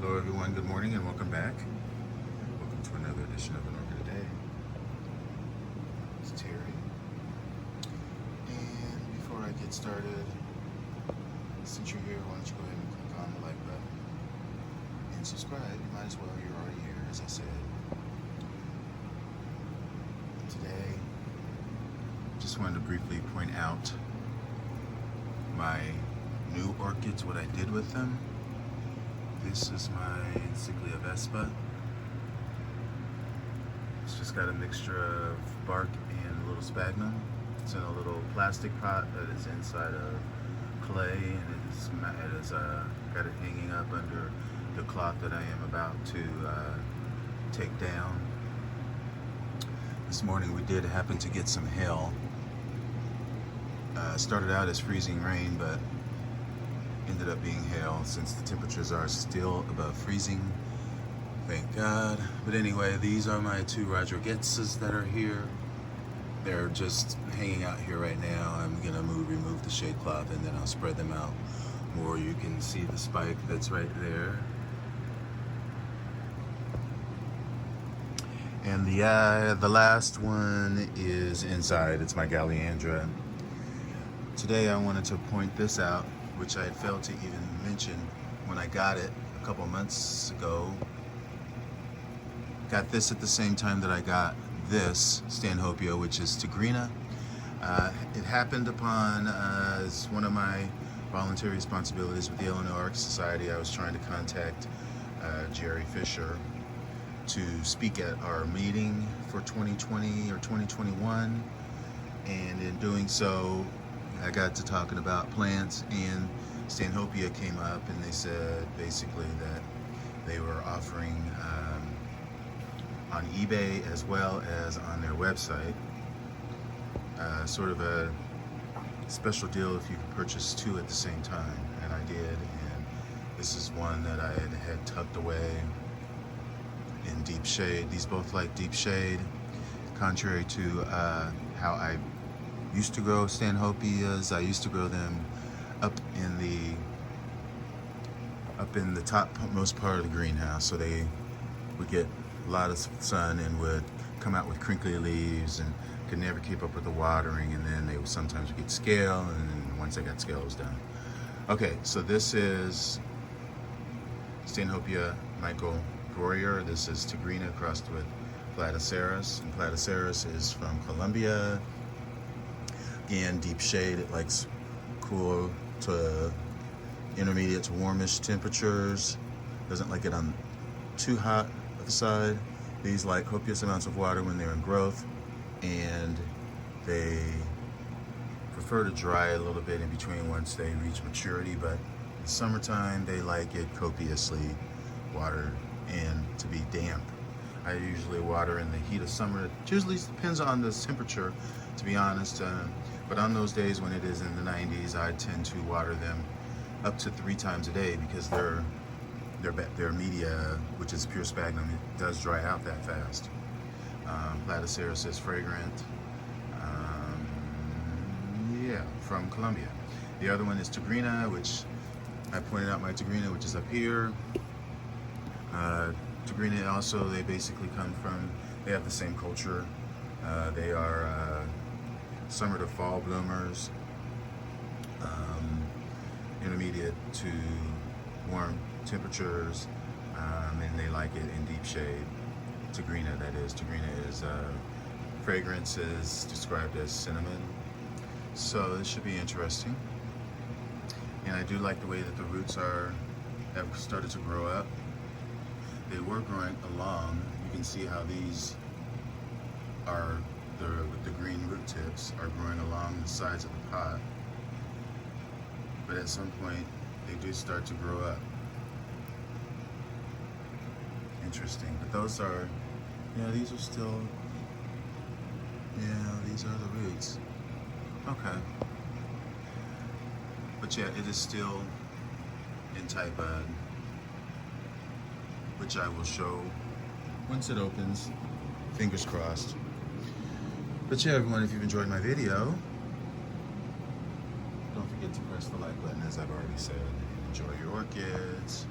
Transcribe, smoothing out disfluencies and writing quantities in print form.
Hello everyone, good morning and welcome back. Welcome to another edition of an Orchid A. It's Terry. And before I get started, since you're here, why don't you go ahead and click on the like button and subscribe. You might as well, you're already here, as I said. Today, just wanted to briefly point out my new orchids, what I did with them. This is my Ciclia Vespa. It's just got a mixture of bark and a little sphagnum. It's in a little plastic pot that is inside of clay, and it is got it hanging up under the cloth that I am about to take down. This morning we did happen to get some hail. Started out as freezing rain, but ended up being hail since the temperatures are still above freezing. Thank God. But anyway, these are my two Rodriguez's that are here. They're just hanging out here right now. I'm gonna remove the shade cloth and then I'll spread them out more. You can see the spike that's right there. And the last one is inside. It's my Galliandra. Today I wanted to point this out, which I had failed to even mention when I got it a couple months ago. Got this at the same time that I got this Stanhopeia, which is Tigrina. It happened upon as one of my voluntary responsibilities with the Illinois Arc Society. I was trying to contact Jerry Fisher to speak at our meeting for 2020 or 2021, and in doing so I got to talking about plants, and Stanhopeia came up, and they said basically that they were offering on eBay as well as on their website sort of a special deal if you could purchase two at the same time, and I did. And this is one that I had tucked away in deep shade. These both like deep shade, contrary to how I used to grow Stanhopeias. I used to grow them up in the topmost part of the greenhouse, so they would get a lot of sun and would come out with crinkly leaves and could never keep up with the watering, and then they would sometimes get scale, and then once they got scale, it was done. Okay, so this is Stanhopeia Michael Breuer. This is Tigrina crossed with Platycerus, and Platycerus is from Colombia. Again, deep shade. It likes cool to intermediate to warmish temperatures. Doesn't like it on too hot of the side. These like copious amounts of water when they're in growth, and they prefer to dry a little bit in between once they reach maturity, but in summertime they like it copiously watered and to be damp. I usually water in the heat of summer. It usually depends on the temperature, to be honest, but on those days when it is in the 90s, I tend to water them up to 3 times a day, because their media, which is pure sphagnum, it does dry out that fast. Platycerus is fragrant. Yeah, from Colombia. The other one is Tigrina, which I pointed out my Tigrina, which is up here. Tigrina also, they basically come from, they have the same culture. They are summer to fall bloomers, intermediate to warm temperatures, and they like it in deep shade. Tigrina, that is. Tigrina is fragrance is described as cinnamon. So this should be interesting. And I do like the way that the roots have started to grow up. They were growing along. You can see how these are, the green root tips are growing along the sides of the pot. But at some point, they do start to grow up. Interesting. But those are, yeah, these are still, yeah, these are the roots. Okay. But yeah, it is still in type bud, which I will show once it opens. Fingers crossed. But yeah, everyone, if you've enjoyed my video, don't forget to press the like button, as I've already said. Enjoy your orchids.